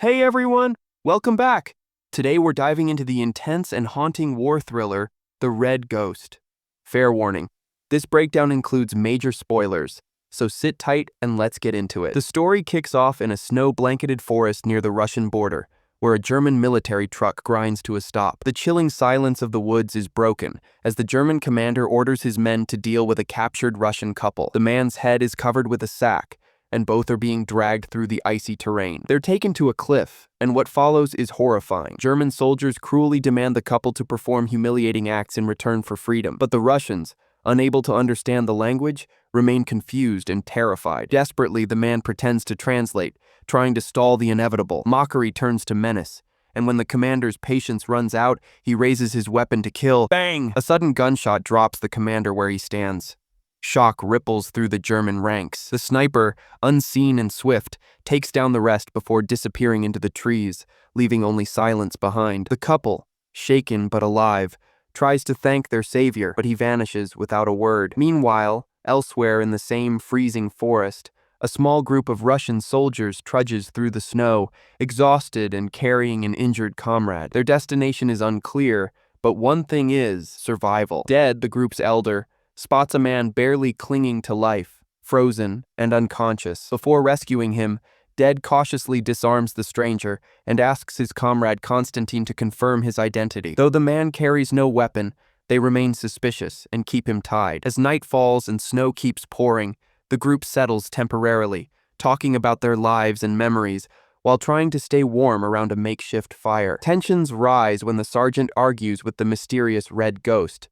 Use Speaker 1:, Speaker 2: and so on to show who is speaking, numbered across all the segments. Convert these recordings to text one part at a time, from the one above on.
Speaker 1: Hey everyone, welcome back. Today we're diving into the intense and haunting war thriller, The Red Ghost. Fair warning, this breakdown includes major spoilers, so sit tight and let's get into it. The story kicks off in a snow-blanketed forest near the Russian border, where a German military truck grinds to a stop. The chilling silence of the woods is broken as the German commander orders his men to deal with a captured Russian couple. The man's head is covered with a sack, and both are being dragged through the icy terrain. They're taken to a cliff, and what follows is horrifying. German soldiers cruelly demand the couple to perform humiliating acts in return for freedom, but the Russians, unable to understand the language, remain confused and terrified. Desperately, the man pretends to translate, trying to stall the inevitable. Mockery turns to menace, and when the commander's patience runs out, he raises his weapon to kill. Bang! A sudden gunshot drops the commander where he stands. Shock ripples through the German ranks. The sniper, unseen and swift, takes down the rest before disappearing into the trees, leaving only silence behind. The couple, shaken but alive, tries to thank their savior, but he vanishes without a word. Meanwhile, elsewhere in the same freezing forest, a small group of Russian soldiers trudges through the snow, exhausted and carrying an injured comrade. Their destination is unclear, but one thing is survival. Dead, the group's elder spots a man barely clinging to life, frozen and unconscious. Before rescuing him, Dead cautiously disarms the stranger and asks his comrade Constantine to confirm his identity. Though the man carries no weapon, they remain suspicious and keep him tied. As night falls and snow keeps pouring, the group settles temporarily, talking about their lives and memories while trying to stay warm around a makeshift fire. Tensions rise when the sergeant argues with the mysterious red ghost,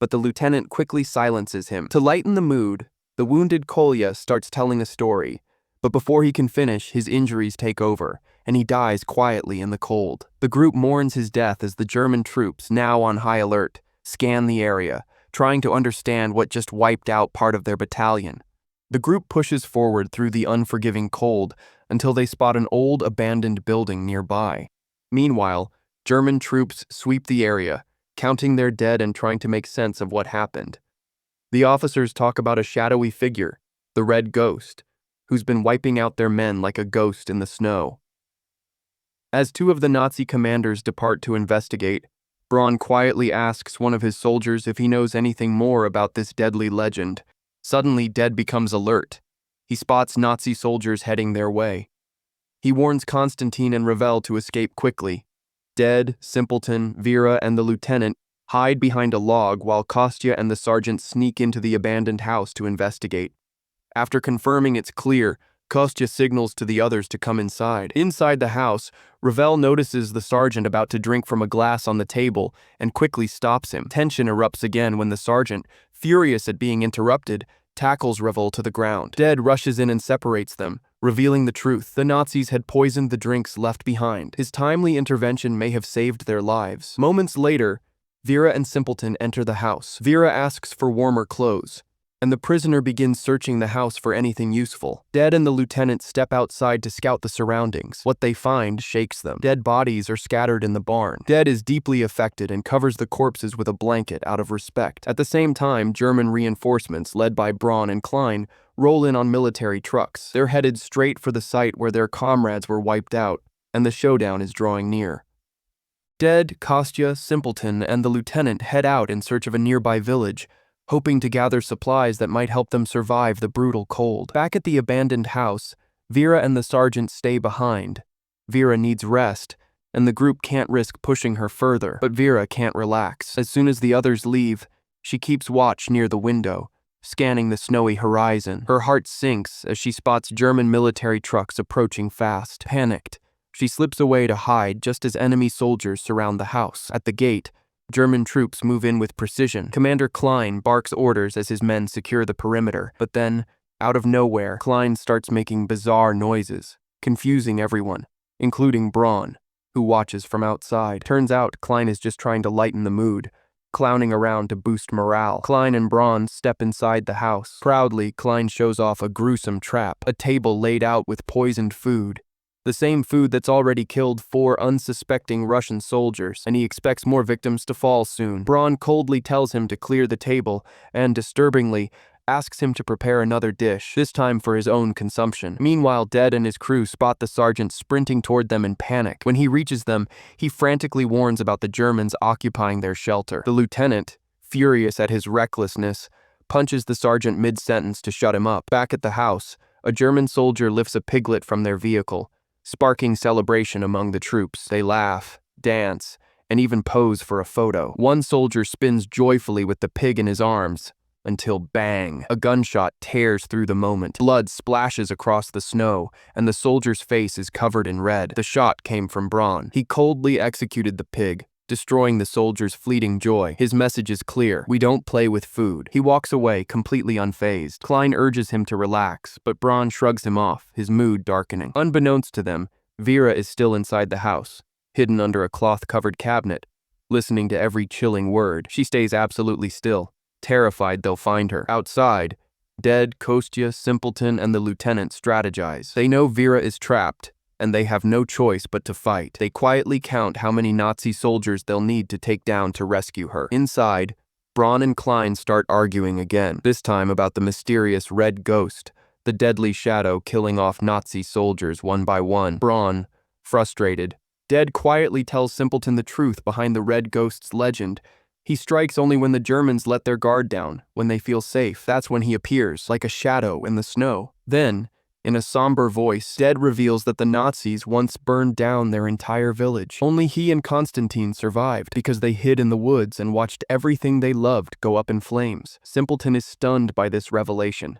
Speaker 1: but the lieutenant quickly silences him. To lighten the mood, the wounded Kolya starts telling a story, but before he can finish, his injuries take over, and he dies quietly in the cold. The group mourns his death as the German troops, now on high alert, scan the area, trying to understand what just wiped out part of their battalion. The group pushes forward through the unforgiving cold until they spot an old abandoned building nearby. Meanwhile, German troops sweep the area, counting their dead and trying to make sense of what happened. The officers talk about a shadowy figure, the Red Ghost, who's been wiping out their men like a ghost in the snow. As two of the Nazi commanders depart to investigate, Braun quietly asks one of his soldiers if he knows anything more about this deadly legend. Suddenly, Dead becomes alert. He spots Nazi soldiers heading their way. He warns Constantine and Revel to escape quickly. Dead, Simpleton, Vera, and the lieutenant hide behind a log while Kostya and the sergeant sneak into the abandoned house to investigate. After confirming it's clear, Kostya signals to the others to come inside. Inside the house, Revel notices the sergeant about to drink from a glass on the table and quickly stops him. Tension erupts again when the sergeant, furious at being interrupted, tackles Revel to the ground. Dead rushes in and separates them, revealing the truth. The Nazis had poisoned the drinks left behind. His timely intervention may have saved their lives. Moments later, Vera and Simpleton enter the house. Vera asks for warmer clothes, and the prisoner begins searching the house for anything useful. Dead and the lieutenant step outside to scout the surroundings. What they find shakes them. Dead bodies are scattered in the barn. Dead is deeply affected and covers the corpses with a blanket out of respect. At the same time, German reinforcements, led by Braun and Klein, roll in on military trucks. They're headed straight for the site where their comrades were wiped out, and the showdown is drawing near. Dead, Kostya, Simpleton, and the lieutenant head out in search of a nearby village, hoping to gather supplies that might help them survive the brutal cold. Back at the abandoned house, Vera and the sergeant stay behind. Vera needs rest, and the group can't risk pushing her further, but Vera can't relax. As soon as the others leave, she keeps watch near the window, scanning the snowy horizon. Her heart sinks as she spots German military trucks approaching fast. Panicked, she slips away to hide just as enemy soldiers surround the house. At the gate, German troops move in with precision. Commander Klein barks orders as his men secure the perimeter, but then, out of nowhere, Klein starts making bizarre noises, confusing everyone, including Braun, who watches from outside. Turns out Klein is just trying to lighten the mood, clowning around to boost morale. Klein and Braun step inside the house. Proudly, Klein shows off a gruesome trap, a table laid out with poisoned food. The same food that's already killed 4 unsuspecting Russian soldiers, and he expects more victims to fall soon. Braun coldly tells him to clear the table, and disturbingly, asks him to prepare another dish, this time for his own consumption. Meanwhile, Dead and his crew spot the sergeant sprinting toward them in panic. When he reaches them, he frantically warns about the Germans occupying their shelter. The lieutenant, furious at his recklessness, punches the sergeant mid-sentence to shut him up. Back at the house, a German soldier lifts a piglet from their vehicle, sparking celebration among the troops. They laugh, dance, and even pose for a photo. One soldier spins joyfully with the pig in his arms, until bang, a gunshot tears through the moment. Blood splashes across the snow, and the soldier's face is covered in red. The shot came from Braun. He coldly executed the pig, destroying the soldier's fleeting joy. His message is clear: we don't play with food. He walks away, completely unfazed. Klein urges him to relax, but Braun shrugs him off, his mood darkening. Unbeknownst to them, Vera is still inside the house, hidden under a cloth-covered cabinet, listening to every chilling word. She stays absolutely still, terrified they'll find her. Outside, Dead, Kostya, Simpleton, and the lieutenant strategize. They know Vera is trapped, and they have no choice but to fight. They quietly count how many Nazi soldiers they'll need to take down to rescue her. Inside, Braun and Klein start arguing again, this time about the mysterious red ghost, the deadly shadow killing off Nazi soldiers one by one. Braun, frustrated, Dead quietly tells Simpleton the truth behind the red ghost's legend. He strikes only when the Germans let their guard down, when they feel safe. That's when he appears, like a shadow in the snow. Then, in a somber voice, Dead reveals that the Nazis once burned down their entire village. Only he and Constantine survived, because they hid in the woods and watched everything they loved go up in flames. Simpleton is stunned by this revelation.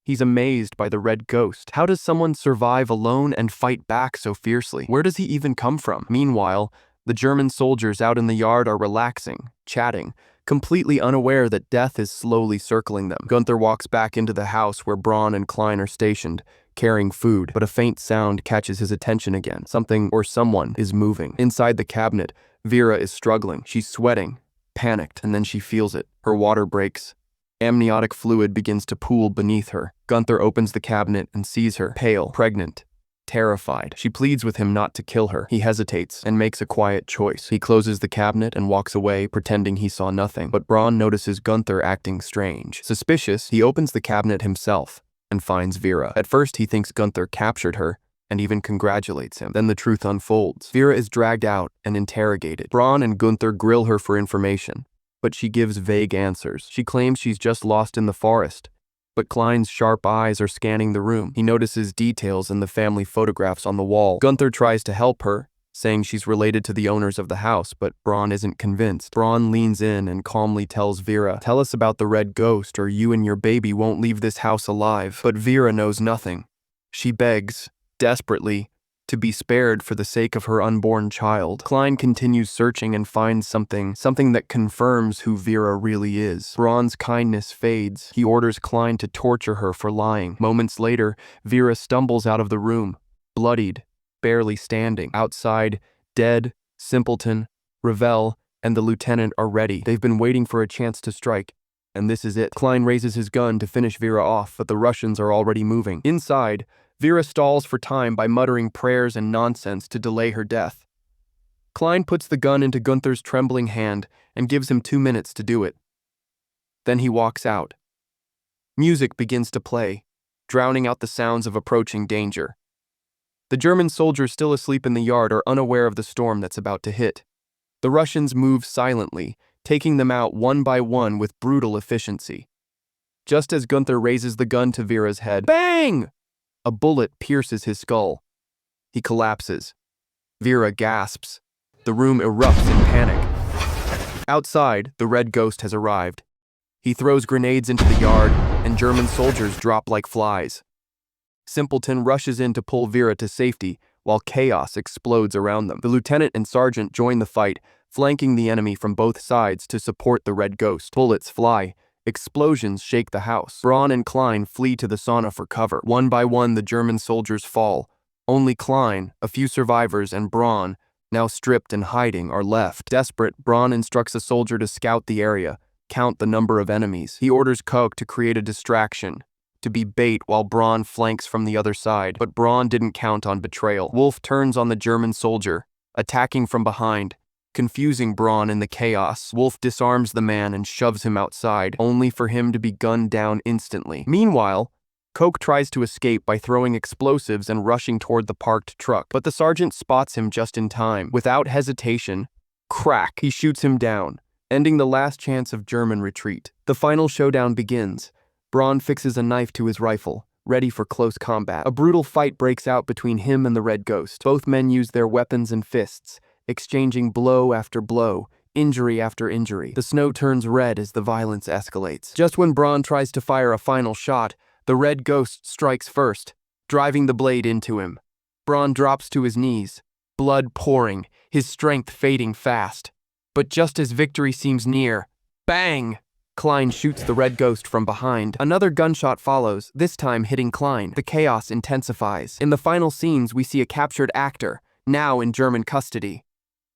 Speaker 1: He's amazed by the red ghost. How does someone survive alone and fight back so fiercely? Where does he even come from? Meanwhile, the German soldiers out in the yard are relaxing, chatting, completely unaware that death is slowly circling them. Gunther walks back into the house where Braun and Klein are stationed, carrying food, but a faint sound catches his attention again. Something or someone is moving. Inside the cabinet, Vera is struggling. She's sweating, panicked, and then she feels it. Her water breaks. Amniotic fluid begins to pool beneath her. Gunther opens the cabinet and sees her, pale, pregnant, terrified. She pleads with him not to kill her. He hesitates and makes a quiet choice. He closes the cabinet and walks away, pretending he saw nothing. But Braun notices Gunther acting strange. Suspicious, he opens the cabinet himself and finds Vera. At first, he thinks Gunther captured her and even congratulates him. Then the truth unfolds. Vera is dragged out and interrogated. Braun and Gunther grill her for information, but she gives vague answers. She claims she's just lost in the forest, but Klein's sharp eyes are scanning the room. He notices details in the family photographs on the wall. Gunther tries to help her, saying she's related to the owners of the house, but Braun isn't convinced. Braun leans in and calmly tells Vera, "Tell us about the red ghost or you and your baby won't leave this house alive." But Vera knows nothing. She begs, desperately, to be spared for the sake of her unborn child. Klein continues searching and finds something that confirms who Vera really is. Braun's kindness fades. He orders Klein to torture her for lying. Moments later, Vera stumbles out of the room, bloodied, barely standing. Outside, Dead, Simpleton, Ravel, and the lieutenant are ready. They've been waiting for a chance to strike, and this is it. Klein raises his gun to finish Vera off, but the Russians are already moving. Inside, Vera stalls for time by muttering prayers and nonsense to delay her death. Klein puts the gun into Gunther's trembling hand and gives him 2 minutes to do it. Then he walks out. Music begins to play, drowning out the sounds of approaching danger. The German soldiers still asleep in the yard are unaware of the storm that's about to hit. The Russians move silently, taking them out one by one with brutal efficiency. Just as Gunther raises the gun to Vera's head, bang! A bullet pierces his skull. He collapses. Vera gasps. The room erupts in panic. Outside, the red ghost has arrived. He throws grenades into the yard, and German soldiers drop like flies. Simpleton rushes in to pull Vera to safety, while chaos explodes around them. The lieutenant and sergeant join the fight, flanking the enemy from both sides to support the red ghost. Bullets fly. Explosions shake the house. Braun and Klein flee to the sauna for cover. One by one, the German soldiers fall. Only Klein, a few survivors, and Braun, now stripped and hiding, are left. Desperate, Braun instructs a soldier to scout the area, count the number of enemies. He orders Koch to create a distraction, to be bait while Braun flanks from the other side. But Braun didn't count on betrayal. Wolf turns on the German soldier, attacking from behind, Confusing Braun in the chaos, Wolf disarms the man and shoves him outside, only for him to be gunned down instantly. Meanwhile, Coke tries to escape by throwing explosives and rushing toward the parked truck, but the sergeant spots him just in time. Without hesitation, crack, he shoots him down, ending the last chance of German retreat. The final showdown begins. Braun fixes a knife to his rifle, ready for close combat. A brutal fight breaks out between him and the Red Ghost. Both men use their weapons and fists, exchanging blow after blow, injury after injury. The snow turns red as the violence escalates. Just when Braun tries to fire a final shot, the Red Ghost strikes first, driving the blade into him. Braun drops to his knees, blood pouring, his strength fading fast. But just as victory seems near, bang! Klein shoots the Red Ghost from behind. Another gunshot follows, this time hitting Klein. The chaos intensifies. In the final scenes, we see a captured actor, now in German custody.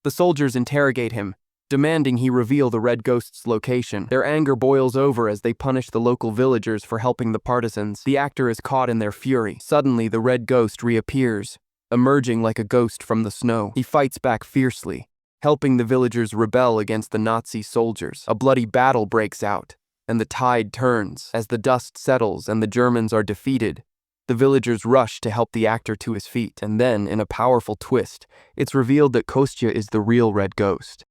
Speaker 1: The soldiers interrogate him, demanding he reveal the Red Ghost's location. Their anger boils over as they punish the local villagers for helping the partisans. The actor is caught in their fury. Suddenly, the Red Ghost reappears, emerging like a ghost from the snow. He fights back fiercely, helping the villagers rebel against the Nazi soldiers. A bloody battle breaks out, and the tide turns. As the dust settles and the Germans are defeated, the villagers rush to help the actor to his feet. And then, in a powerful twist, it's revealed that Kostya is the real Red Ghost.